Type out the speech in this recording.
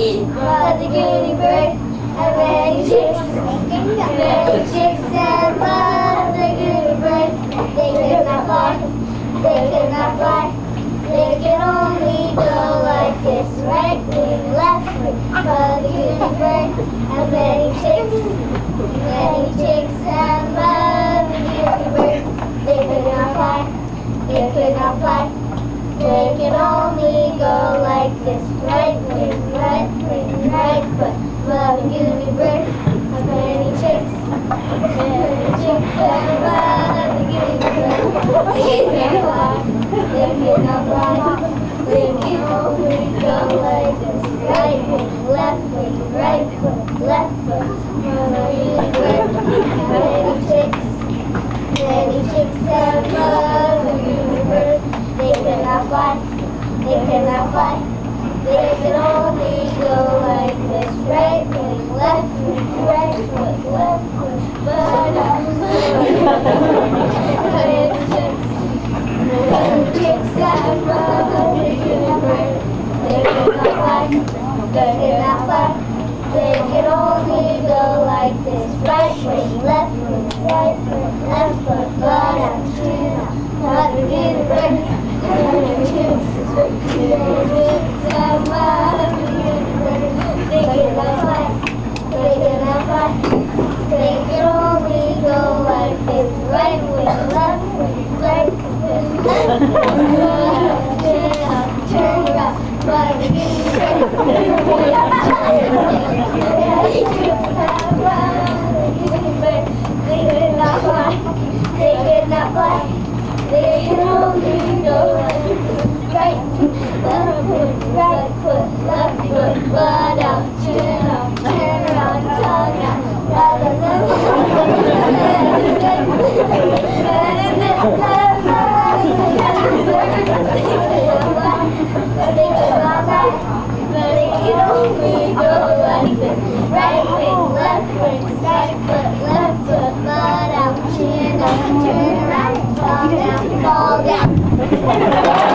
But the Gooney Bird had many chicks and but the Gooney Bird, they could not fly, they could not fly. They could only go like this, right wing, left wing. But the Gooney Bird had many chicks and but the Gooney Bird, they could not fly, they could not fly. They could only go like this, right wing, right foot. But the Gooney Bird had many chicks and but the Gooney Bird, they could not fly, they could not fly. They could only go like this, right wing, right foot, left foot. But the Gooney Bird had many chicks and but the Gooney Bird, they could not fly, they could not fly. They could only go like this, right wing, right foot, left foot. But chicks and but the Gooney Bird, they could not fly, they could not fly. They could only go like this, right wing, left foot, left foot. But the Gooney Bird, they could not fly, they could not fly. They could only go like this, right wing, left foot, right foot, left foot. Turn around, but the Gooney Bird, they could not fly, they could not fly. They could only go like this, right foot, left foot, left foot. Butt out, turn around, tongue out. They could not fly, but they could only go like this, right wing, left wing, right foot, left foot. Butt out, chin up, turn around, tongue out, fall down.